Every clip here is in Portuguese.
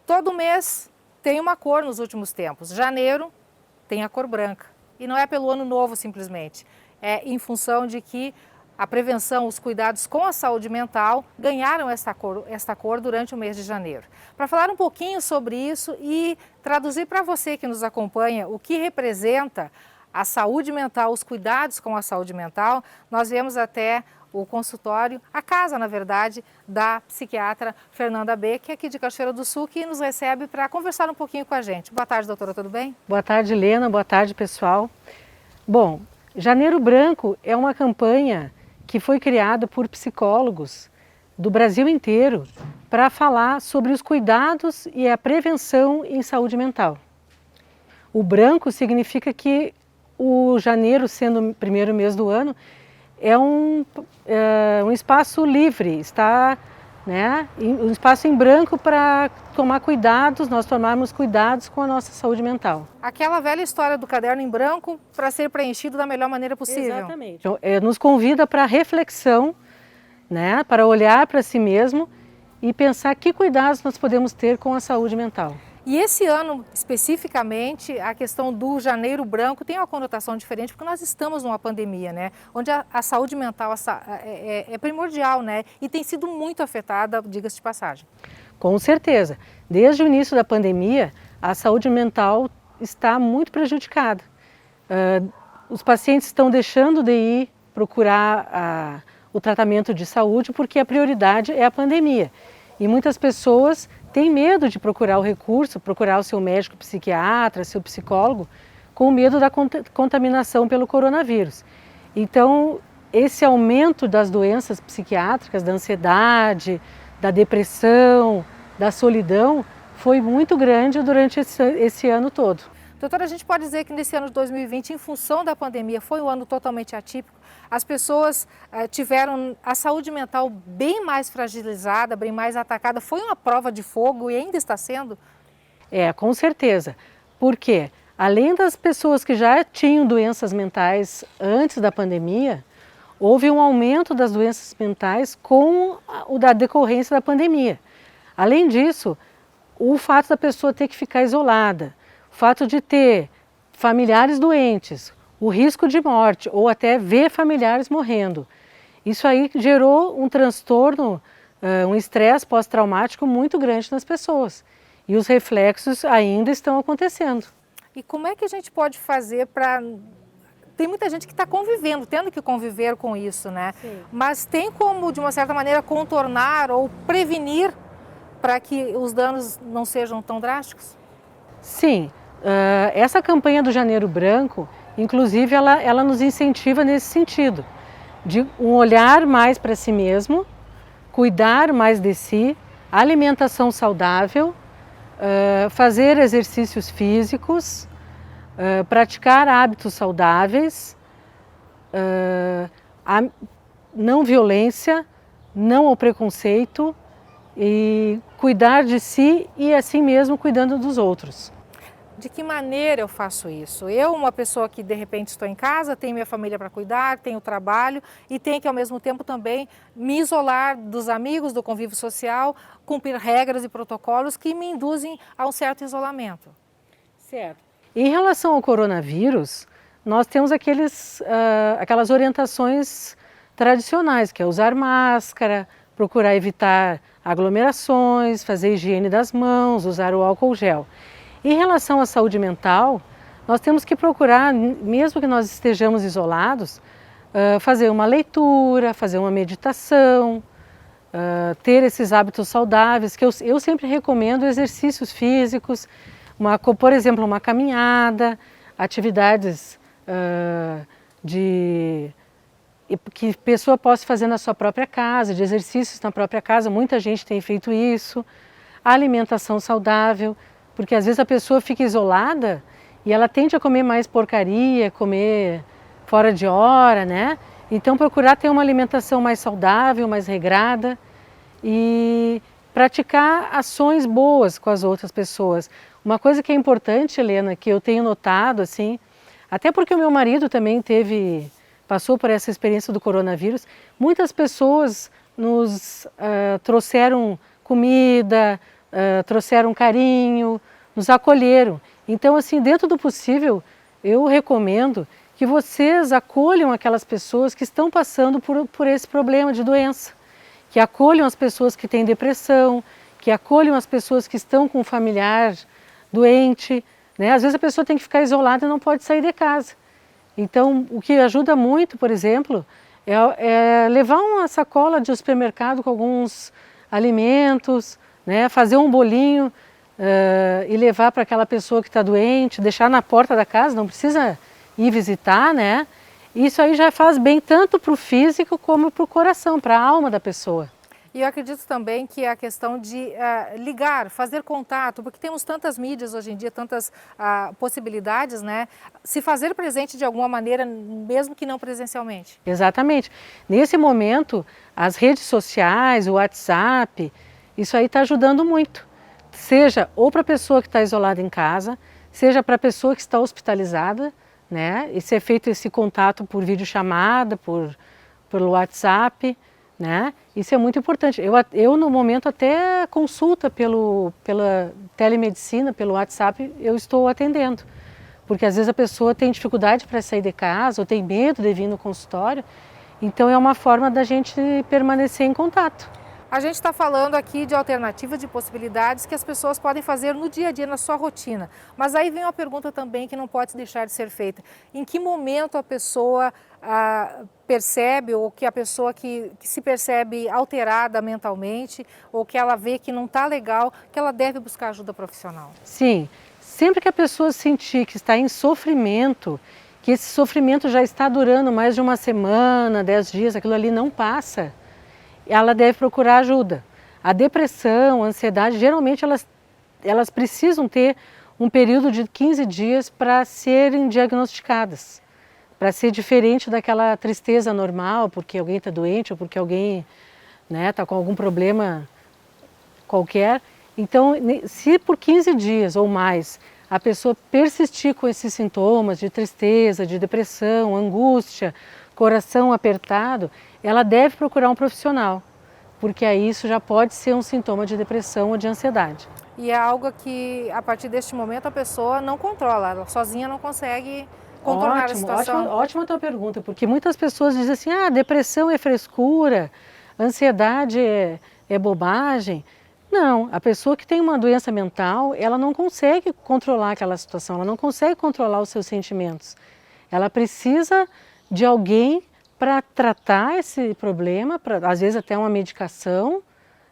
Todo mês tem uma cor nos últimos tempos. Janeiro tem a cor branca. E não é pelo ano novo simplesmente. É em função de que a prevenção, os cuidados com a saúde mental ganharam esta cor durante o mês de janeiro. Para falar um pouquinho sobre isso e traduzir para você que nos acompanha o que representa a saúde mental, os cuidados com a saúde mental, nós viemos até o consultório, a casa, na verdade, da psiquiatra Fernanda B, que é aqui de Cachoeira do Sul, que nos recebe para conversar um pouquinho com a gente. Boa tarde, doutora, tudo bem? Boa tarde, Helena. Boa tarde, pessoal. Bom, Janeiro Branco é uma campanha que foi criada por psicólogos do Brasil inteiro para falar sobre os cuidados e a prevenção em saúde mental. O branco significa que o janeiro, sendo o primeiro mês do ano, é um espaço livre, está, né, um espaço em branco para tomar cuidados, nós tomarmos cuidados com a nossa saúde mental. Aquela velha história do caderno em branco para ser preenchido da melhor maneira possível. Exatamente. Então, nos convida para reflexão, né, para olhar para si mesmo e pensar que cuidados nós podemos ter com a saúde mental. E esse ano, especificamente, a questão do janeiro branco tem uma conotação diferente, porque nós estamos numa pandemia, né? Onde a saúde mental é primordial, né? E tem sido muito afetada, diga-se de passagem. Com certeza. Desde o início da pandemia, a saúde mental está muito prejudicada. Os pacientes estão deixando de ir procurar o tratamento de saúde porque a prioridade é a pandemia. E muitas pessoas têm medo de procurar o recurso, procurar o seu médico psiquiatra, seu psicólogo, com medo da contaminação pelo coronavírus. Então, esse aumento das doenças psiquiátricas, da ansiedade, da depressão, da solidão, foi muito grande durante esse ano todo. Doutora, a gente pode dizer que nesse ano de 2020, em função da pandemia, foi um ano totalmente atípico. As pessoas tiveram a saúde mental bem mais fragilizada, bem mais atacada. Foi uma prova de fogo e ainda está sendo? Com certeza. Por quê? Além das pessoas que já tinham doenças mentais antes da pandemia, houve um aumento das doenças mentais com o da decorrência da pandemia. Além disso, o fato da pessoa ter que ficar isolada, o fato de ter familiares doentes, o risco de morte ou até ver familiares morrendo. Isso aí gerou um transtorno, um estresse pós-traumático muito grande nas pessoas. E os reflexos ainda estão acontecendo. E como é que a gente pode fazer para... Tem muita gente que está convivendo, tendo que conviver com isso, né? Sim. Mas tem como, de uma certa maneira, contornar ou prevenir para que os danos não sejam tão drásticos? Sim. Essa campanha do Janeiro Branco, inclusive, ela nos incentiva nesse sentido, de um olhar mais para si mesmo, cuidar mais de si, alimentação saudável, fazer exercícios físicos, praticar hábitos saudáveis, a não violência, não ao preconceito e cuidar de si e assim mesmo cuidando dos outros. De que maneira eu faço isso? Eu, uma pessoa que de repente estou em casa, tenho minha família para cuidar, tenho trabalho e tenho que ao mesmo tempo também me isolar dos amigos, do convívio social, cumprir regras e protocolos que me induzem a um certo isolamento. Certo. Em relação ao coronavírus, nós temos aquelas orientações tradicionais, que é usar máscara, procurar evitar aglomerações, fazer higiene das mãos, usar o álcool gel. Em relação à saúde mental, nós temos que procurar, mesmo que nós estejamos isolados, fazer uma leitura, fazer uma meditação, ter esses hábitos saudáveis, que eu sempre recomendo exercícios físicos, por exemplo, uma caminhada, atividades que a pessoa possa fazer na sua própria casa, de exercícios na própria casa, muita gente tem feito isso, a alimentação saudável, porque às vezes a pessoa fica isolada e ela tende a comer mais porcaria, comer fora de hora, né? Então procurar ter uma alimentação mais saudável, mais regrada e praticar ações boas com as outras pessoas. Uma coisa que é importante, Helena, que eu tenho notado, assim, até porque o meu marido também passou por essa experiência do coronavírus, muitas pessoas nos trouxeram comida, trouxeram carinho, nos acolheram. Então, assim, dentro do possível, eu recomendo que vocês acolham aquelas pessoas que estão passando por esse problema de doença, que acolham as pessoas que têm depressão, que acolham as pessoas que estão com um familiar doente, né? Às vezes a pessoa tem que ficar isolada e não pode sair de casa. Então, o que ajuda muito, por exemplo, é levar uma sacola de supermercado com alguns alimentos, né? Fazer um bolinho e levar para aquela pessoa que está doente, deixar na porta da casa, não precisa ir visitar, né? Isso aí já faz bem tanto para o físico como para o coração, para a alma da pessoa. E eu acredito também que a questão de ligar, fazer contato, porque temos tantas mídias hoje em dia, tantas possibilidades, né? Se fazer presente de alguma maneira, mesmo que não presencialmente. Exatamente. Nesse momento, as redes sociais, o WhatsApp, isso aí está ajudando muito. Seja ou para a pessoa que está isolada em casa, seja para a pessoa que está hospitalizada, né? E ser feito esse contato por videochamada, pelo WhatsApp, né? Isso é muito importante. Eu no momento até consulta pela telemedicina, pelo WhatsApp, eu estou atendendo. Porque às vezes a pessoa tem dificuldade para sair de casa ou tem medo de vir no consultório. Então é uma forma da gente permanecer em contato. A gente está falando aqui de alternativas, de possibilidades que as pessoas podem fazer no dia a dia, na sua rotina. Mas aí vem uma pergunta também que não pode deixar de ser feita. Em que momento a pessoa percebe, ou que a pessoa que se percebe alterada mentalmente, ou que ela vê que não está legal, que ela deve buscar ajuda profissional? Sim, sempre que a pessoa sentir que está em sofrimento, que esse sofrimento já está durando mais de uma semana, 10 dias, aquilo ali não passa, ela deve procurar ajuda. A depressão, a ansiedade, geralmente elas precisam ter um período de 15 dias para serem diagnosticadas, para ser diferente daquela tristeza normal, porque alguém está doente ou porque alguém está com algum problema qualquer. Então, se por 15 dias ou mais a pessoa persistir com esses sintomas de tristeza, de depressão, angústia, coração apertado, ela deve procurar um profissional, porque aí isso já pode ser um sintoma de depressão ou de ansiedade. E é algo que, a partir deste momento, a pessoa não controla, ela sozinha não consegue contornar a situação. Ótima a tua pergunta, porque muitas pessoas dizem assim, depressão é frescura, ansiedade é bobagem. Não, a pessoa que tem uma doença mental, ela não consegue controlar aquela situação, ela não consegue controlar os seus sentimentos. Ela precisa de alguém para tratar esse problema, às vezes até uma medicação,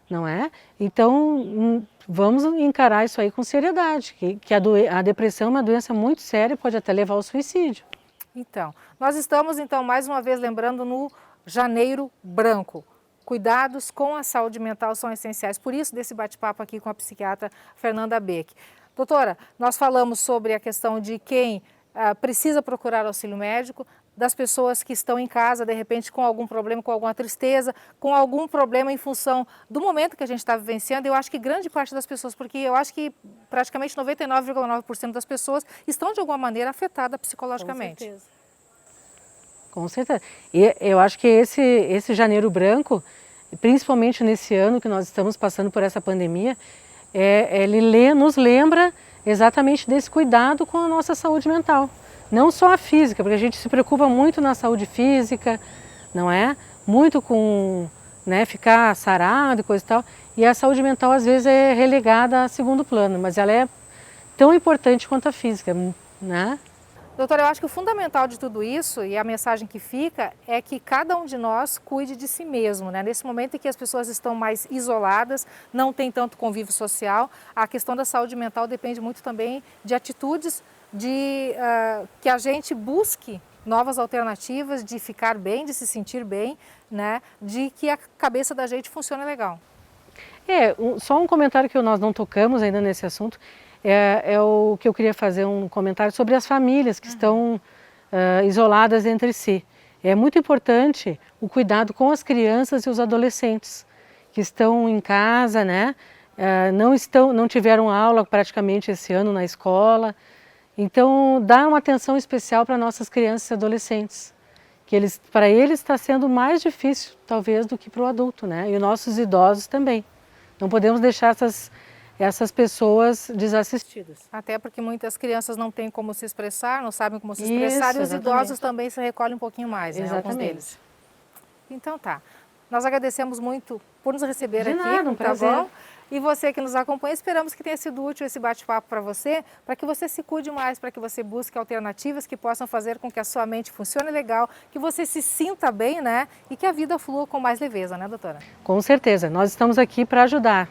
não é? Então, vamos encarar isso aí com seriedade, que a depressão é uma doença muito séria e pode até levar ao suicídio. Então, nós estamos mais uma vez lembrando no Janeiro Branco. Cuidados com a saúde mental são essenciais, por isso desse bate-papo aqui com a psiquiatra Fernanda Beck. Doutora, nós falamos sobre a questão de quem precisa procurar auxílio médico, das pessoas que estão em casa, de repente, com algum problema, com alguma tristeza, com algum problema em função do momento que a gente está vivenciando. Eu acho que grande parte das pessoas, porque eu acho que praticamente 99,9% das pessoas estão de alguma maneira afetadas psicologicamente. Com certeza. Com certeza. E eu acho que esse Janeiro Branco, principalmente nesse ano que nós estamos passando por essa pandemia, ele nos lembra exatamente desse cuidado com a nossa saúde mental. Não só a física, porque a gente se preocupa muito na saúde física, não é? Muito com ficar sarado e coisa e tal. E a saúde mental às vezes é relegada a segundo plano, mas ela é tão importante quanto a física, né? Doutora, eu acho que o fundamental de tudo isso, e a mensagem que fica, é que cada um de nós cuide de si mesmo, né? Nesse momento em que as pessoas estão mais isoladas, não tem tanto convívio social, a questão da saúde mental depende muito também de atitudes, que a gente busque novas alternativas de ficar bem, de se sentir bem, né? De que a cabeça da gente funcione legal. Só um comentário que nós não tocamos ainda nesse assunto, é o que eu queria fazer um comentário sobre as famílias que estão isoladas entre si. É muito importante o cuidado com as crianças e os adolescentes que estão em casa, né? Não tiveram aula praticamente esse ano na escola. Então, dá uma atenção especial para nossas crianças e adolescentes, que para eles está sendo mais difícil, talvez, do que para o adulto, né? E os nossos idosos também. Não podemos deixar essas pessoas desassistidas. Até porque muitas crianças não têm como se expressar, não sabem como se expressar, e os exatamente. idosos também se recolhem um pouquinho mais, né? Exatamente. Alguns deles. Então tá. Nós agradecemos muito por nos receber De aqui, nada, um tá prazer. bom? E você que nos acompanha, esperamos que tenha sido útil esse bate-papo para que você se cuide mais, para que você busque alternativas que possam fazer com que a sua mente funcione legal, que você se sinta bem, né? E que a vida flua com mais leveza, né, doutora? Com certeza, nós estamos aqui para ajudar.